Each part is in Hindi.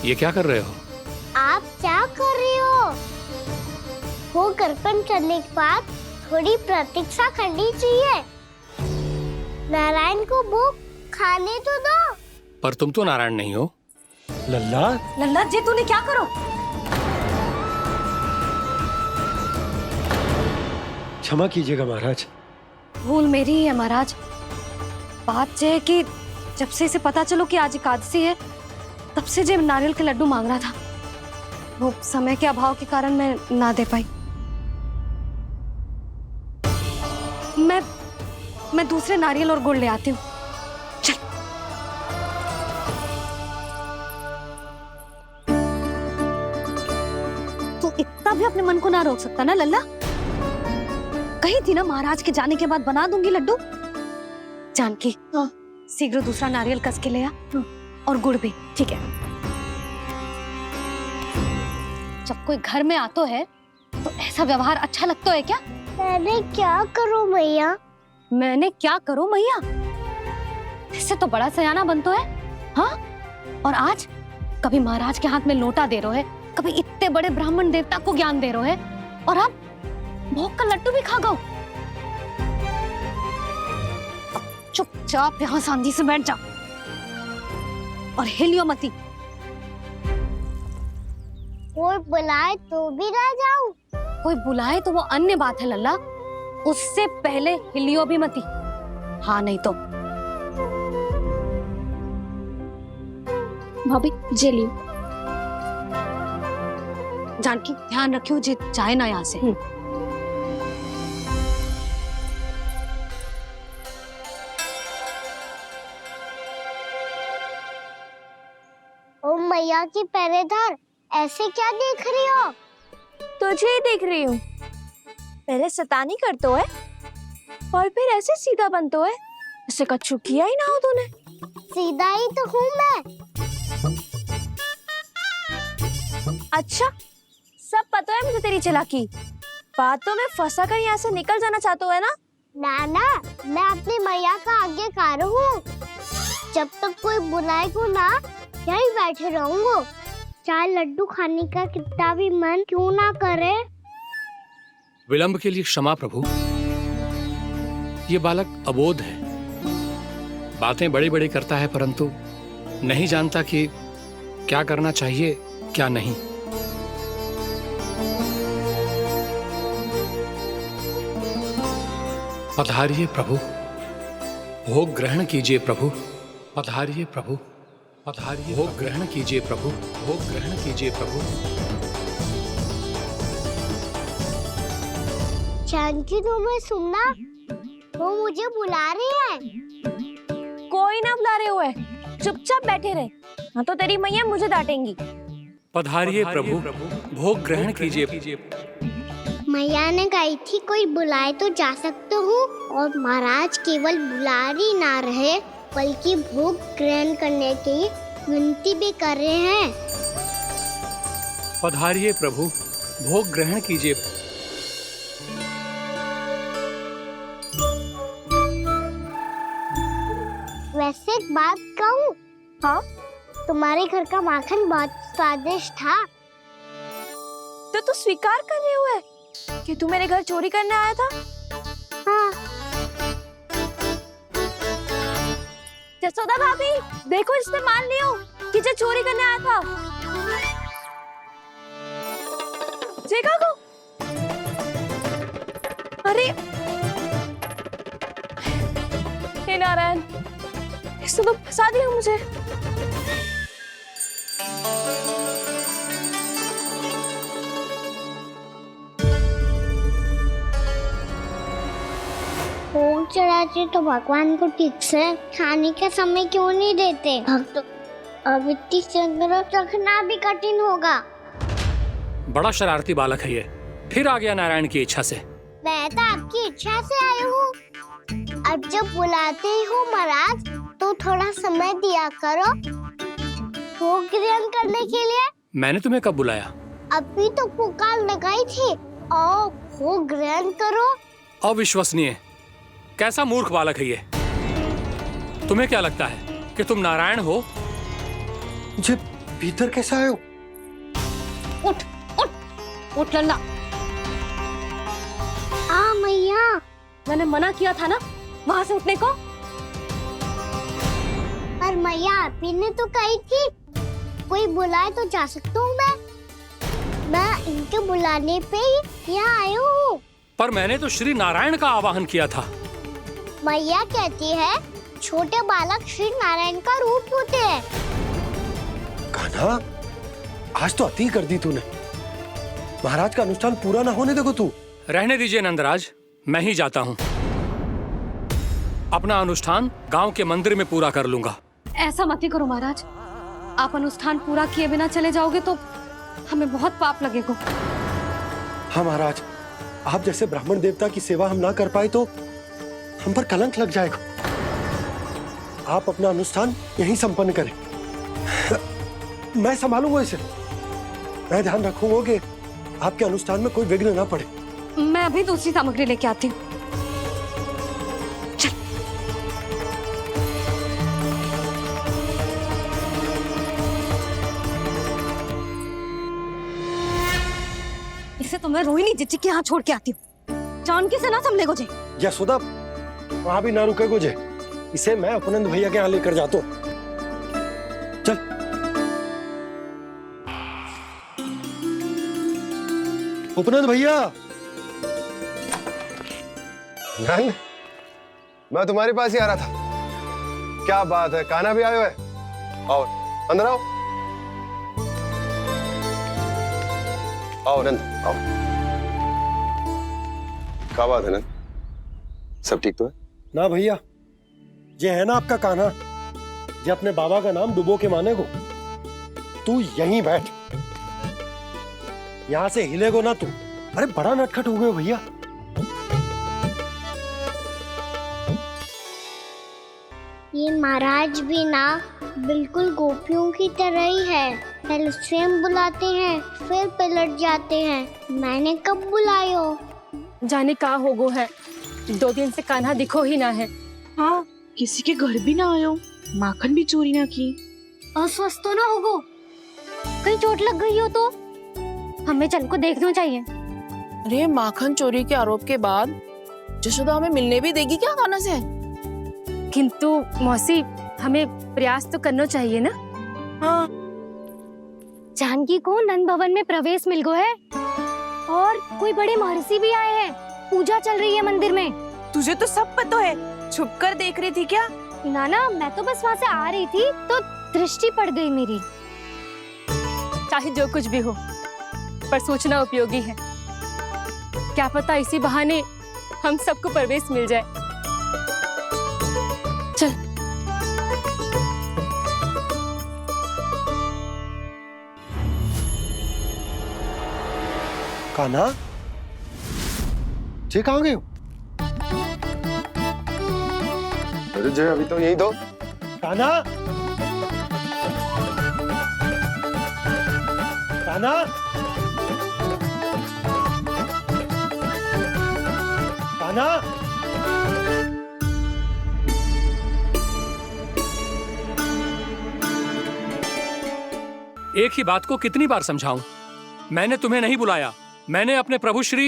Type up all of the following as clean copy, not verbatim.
ये क्या कर रहे हो? आप क्या कर रहे हो? वो कर्पण करने के बाद थोड़ी प्रतीक्षा करनी चाहिए। नारायण को भोग खाने तो दो। पर तुम तो नारायण नहीं हो। लल्ला लल्ला जी तूने क्या करो? क्षमा कीजिएगा महाराज। भूल मेरी ही है महाराज। बात ये है कि जब से इसे पता चलो कि आज एकादशी है, तब से जो नारियल के लड्डू मांग रहा था, वो समय के अभाव के कारण मैं ना दे पाई। मैं दूसरे नारियल और गुड़ ले आती हूँ। चल। तू इतना भी अपने मन को ना रोक सकता ना लल्ला? कही थी ना महाराज के जाने के बाद बना दूंगी लड्डू। जानकी, शीघ्र दूसरा नारियल कस के ले आ, और गुड़ भी। ठीक है। जब कोई घर में आतो है तो ऐसा व्यवहार अच्छा लगता है क्या? मैंने क्या करूं मैया? मैंने क्या करूं मैया? इससे तो बड़ा सयाना बनतो है। हाँ? और आज कभी महाराज के हाथ में लोटा दे रहे है, कभी इतने बड़े ब्राह्मण देवता को ज्ञान दे रहे है, और अब भोग का लड्डू भी खा गओ। चुपचाप यहाँ शांति से बैठ जा और हिलियो मती। कोई बुलाए तो भी ना जाऊं? कोई बुलाए तो वो अन्य बात है लल्ला, उससे पहले हिलियो भी मती। हाँ नहीं तो। भाभी जे लियो। जानकी ध्यान रखियो जे जाए ना यहाँ से। ओ मैया की पहरेदार, ऐसे क्या देख रही हो? तुझे ही देख रही हूँ। पहले शैतानी करतो है और फिर ऐसे सीधा बनतो है, ऐसे कछु किया ही ना हो तूने। सीधा ही तो हूँ मैं। अच्छा, सब पता है मुझे तेरी चालाकी। बातों में फंसा कर यहाँ से निकल जाना चाहते है ना? नाना, मैं अपनी मैया का आज्ञाकार हूँ। जब तक कोई बुलाए को ना, यहीं बैठे रहूंगा। चाहे लड्डू खाने का कितना भी मन क्यों ना करे। विलंब के लिए क्षमा प्रभु। ये बालक अबोध है, बातें बड़ी बड़ी करता है, परंतु नहीं जानता कि क्या करना चाहिए क्या नहीं। पधारिए प्रभु, भोग ग्रहण कीजिए प्रभु। पधारिए प्रभु, पधारिए। भोग ग्रहण कीजिए प्रभु, भोग ग्रहण कीजिए प्रभु। जानकी, तुम्हें सुनना, वो मुझे बुला रहे हैं। कोई ना बुला रहे हुए, चुपचाप बैठे रहे, हाँ तो तेरी मैया मुझे डांटेंगी। पधारिए प्रभु, भोग ग्रहण कीजिए। मैया ने कही थी कोई बुलाए तो जा सकते हूँ, और महाराज केवल बुला ही ना रहे बल्कि भोग ग्रहण करने की विनती भी कर रहे हैं। पधारिए प्रभु, भोग ग्रहण कीजिए। वैसे एक बात कहूँ? हाँ? तुम्हारे घर का माखन बहुत स्वादिष्ट था। तो तू स्वीकार कर रहे हुए कि तू मेरे घर चोरी करने आया था? हाँ। जसोदा भाभी, देखो इसने मान लियो कि जो चोरी करने आया था। देखा को? अरे हे नारायण, इसने तो फंसा दिया मुझे। भोग चढ़ाते तो भगवान को ठीक से खाने का समय क्यों नहीं देते? भक्त अब इतनी संग्रह रखना भी कठिन होगा। बड़ा शरारती बालक है ये, फिर आ गया नारायण की इच्छा से। मैं तो आपकी इच्छा से आई हूँ। अब जब बुलाते हो महाराज, तो थोड़ा समय दिया करो भोग ग्रहण करने के लिए। मैंने तुम्हें कब बुलाया? अभी तो पुकार लगाई थी, आओ भोग ग्रहण करो। अविश्वसनीय, कैसा मूर्ख बालक है ये। तुम्हें क्या लगता है कि तुम नारायण हो? भीतर कैसे आए हो? उठ उठ उठ लल्ला। मैया। मैंने मना किया था ना वहां से उठने को। पर मैया आपी ने तो कही थी कोई बुलाए तो जा सकता हूँ मैं इनके बुलाने पे ही यहाँ आई हूँ। पर मैंने तो श्री नारायण का आवाहन किया था। मैया कहती है छोटे बालक श्री नारायण का रूप होते हैं। कान्हा, आज तो अति कर दी तूने। महाराज का अनुष्ठान पूरा ना होने देखो तू। रहने दीजिए नंदराज, मैं ही जाता हूँ। अपना अनुष्ठान गांव के मंदिर में पूरा कर लूंगा। ऐसा मत ही करो महाराज, आप अनुष्ठान पूरा किए बिना चले जाओगे तो हमें बहुत पाप लगेगा। हाँ महाराज, आप जैसे ब्राह्मण देवता की सेवा हम ना कर पाए तो हम पर कलंक लग जाएगा। आप अपना अनुष्ठान यहीं संपन्न करें। मैं संभालूंगा इसे। मैं ध्यान रखूंगा कि आपके अनुष्ठान में कोई विघ्न ना पड़े। मैं अभी दूसरी सामग्री लेके आती हूँ। इसे तो मैं रोहिणी जीजी के यहाँ छोड़ के आती हूँ। जानकी से ना संभले को जे। यशोदा, वहां भी ना रुके गुजे। इसे मैं उपनंद भैया के यहाँ लेकर जाता हूँ। चल। उपनंद भैया। नंद, मैं तुम्हारे पास ही आ रहा था। क्या बात है, कान्हा भी आयो है? आओ अंदर आओ। आओ नंद आओ। क्या बात है नंद, सब ठीक तो है? ना भैया, ये है ना आपका कान्हा, ये अपने बाबा का नाम डुबो के माने को। तू यहीं बैठ, यहां से हिलेगो ना तू। अरे बड़ा नटखट हो गए हो भैया। ये महाराज भी ना बिल्कुल गोपियों की तरह ही है। पहले स्वयं बुलाते हैं फिर पलट जाते हैं। मैंने कब बुलायो? जाने का होगो है, 2 दिन से कान्हा दिखो ही ना है। हाँ, किसी के घर भी ना आयो, माखन भी चोरी ना की। अस्वस्थ तो ना होगो, कहीं चोट लग गई हो तो हमें चल को देखना चाहिए। अरे माखन चोरी के आरोप के बाद जशोदा हमें मिलने भी देगी क्या कान्हा से? किंतु मौसी, हमें प्रयास तो करना चाहिए ना। हाँ, जानकी को नंद भवन में प्रवेश मिल गो है और कोई बड़े महर्षि भी आए हैं। पूजा चल रही है मंदिर में। तुझे तो सब पता है, छुप कर देख रही थी क्या? नाना, मैं तो बस वहाँ से आ रही थी तो दृष्टि पड़ गई मेरी। चाहे जो कुछ भी हो, पर सूचना उपयोगी है। क्या पता इसी बहाने हम सबको प्रवेश मिल जाए। चल। कान्हा, ये कहाँ गए हो? अरे जय, अभी तो यही दो। कान्हा, कान्हा, कान्हा। एक ही बात को कितनी बार समझाऊं? मैंने तुम्हें नहीं बुलाया, मैंने अपने प्रभु श्री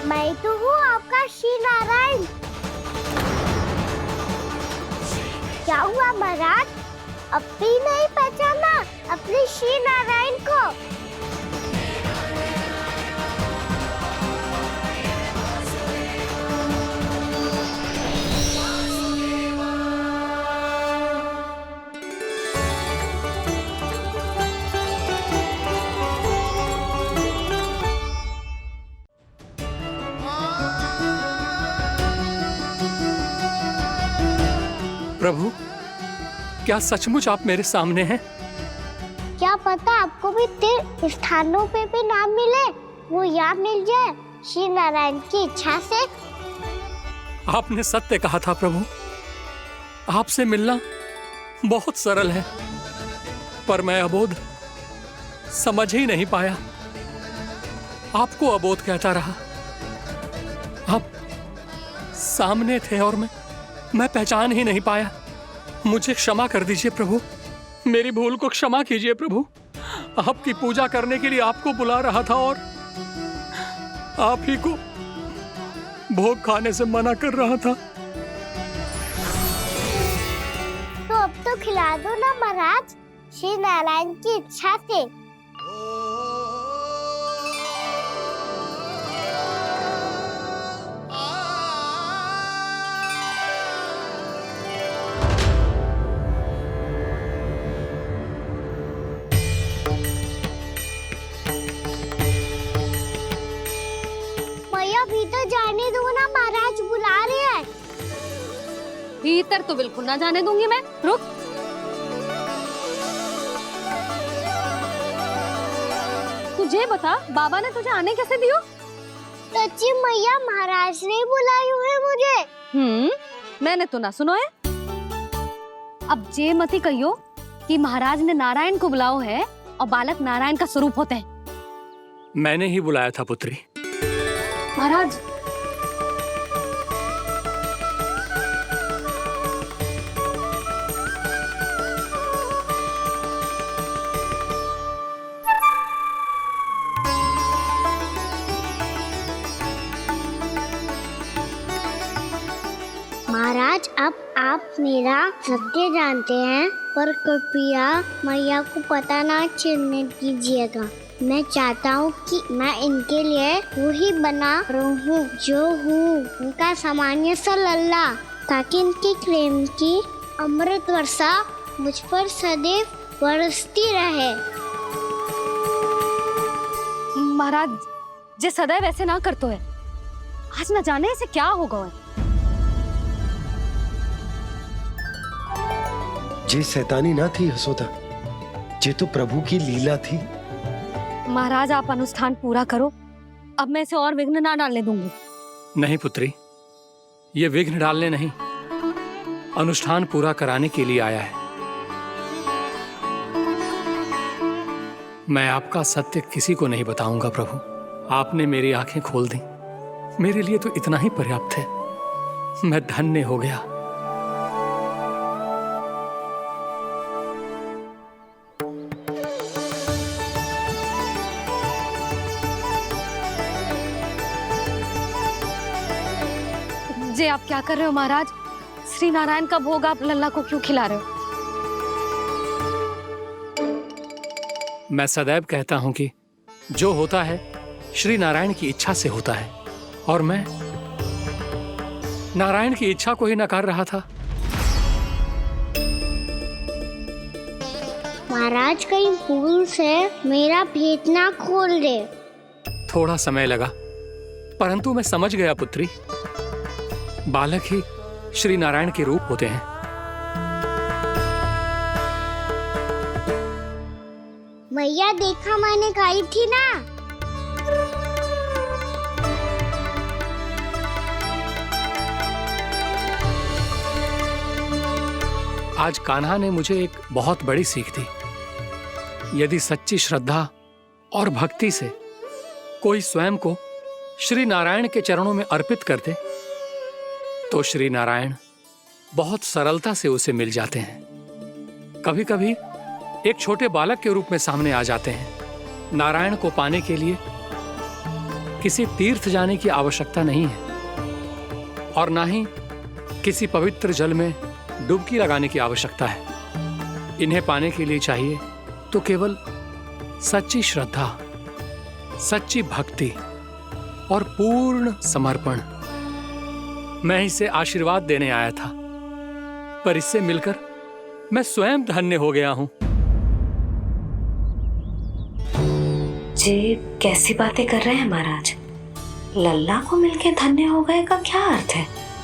मैं तो हूँ आपका श्री नारायण। क्या हुआ महाराज, अब भी नहीं पहचाना अपने श्री नारायण को? प्रभु, क्या सचमुच आप मेरे सामने हैं? क्या पता आपको भी तीर्थ स्थानों पे भी नाम मिले, वो यहाँ मिल जाए श्री नारायण की इच्छा से। आपने सत्य कहा था प्रभु। आपसे मिलना बहुत सरल है, पर मैं अबोध समझ ही नहीं पाया। आपको अबोध कहता रहा। आप सामने थे और मैं पहचान ही नहीं पाया। मुझे क्षमा कर दीजिए प्रभु, मेरी भूल को क्षमा कीजिए प्रभु। आपकी पूजा करने के लिए आपको बुला रहा था और आप ही को भोग खाने से मना कर रहा था। तो अब तो खिला दो ना महाराज, श्री नारायण की इच्छा से। मैया भीतर जाने दो ना, महाराज बुला रहे हैं। भीतर तो बिल्कुल ना जाने दूंगी मैं। रुक। तुझे बता, बाबा ने तुझे आने कैसे दियो? सच्ची मैया, महाराज ने बुलाई हुई मुझे। मैंने तो ना सुनो है। अब जे मती कहियो कि महाराज ने नारायण को बुलाओ है और बालक नारायण का स्वरूप होते हैं। मैंने ही बुलाया था पुत्री। महाराज, महाराज, अब आप मेरा सत्य जानते हैं, पर कृपया मैया को पता ना चलने दीजिएगा। मैं चाहता हूँ कि मैं इनके लिए वही बना रहूँ जो हूँ, उनका सामान्य सा लल्ला, ताकि इनके प्रेम की अमृत वर्षा मुझ पर सदैव बरसती रहे। महाराज जे सदैव ऐसे ना करतो है, आज न जाने इसे क्या होगा है। जे शैतानी ना थी यशोदा, जे तो प्रभु की लीला थी। महाराज आप अनुष्ठान पूरा करो, अब मैं इसे और विघ्न ना डालने दूंगी। नहीं पुत्री, ये विघ्न डालने नहीं, अनुष्ठान पूरा कराने के लिए आया है। मैं आपका सत्य किसी को नहीं बताऊंगा प्रभु। आपने मेरी आंखें खोल दी, मेरे लिए तो इतना ही पर्याप्त है। मैं धन्य हो गया। जे आप क्या कर रहे हो महाराज? श्री नारायण का भोग आप लल्ला को क्यों खिला रहे हो? मैं सदैव कहता हूं कि जो होता है श्री नारायण की इच्छा से होता है, और मैं नारायण की इच्छा को ही नकार रहा था। महाराज कहीं भूल से मेरा भेद ना खोल दे। थोड़ा समय लगा, परंतु मैं समझ गया पुत्री। बालक ही श्री नारायण के रूप होते हैं। मैया देखा, मैंने खाई थी ना। आज कान्हा ने मुझे एक बहुत बड़ी सीख दी। यदि सच्ची श्रद्धा और भक्ति से कोई स्वयं को श्री नारायण के चरणों में अर्पित कर दे, तो श्री नारायण बहुत सरलता से उसे मिल जाते हैं। कभी कभी एक छोटे बालक के रूप में सामने आ जाते हैं। नारायण को पाने के लिए किसी तीर्थ जाने की आवश्यकता नहीं है, और ना ही किसी पवित्र जल में डुबकी लगाने की आवश्यकता है। इन्हें पाने के लिए चाहिए तो केवल सच्ची श्रद्धा, सच्ची भक्ति और पूर्ण समर्पण। मैं इसे आशीर्वाद देने आया था, पर इससे मिलकर मैं स्वयं धन्य हो गया हूं। जी कैसी बातें कर रहे हैं महाराज? लल्ला को मिलके धन्य हो गए का क्या अर्थ है?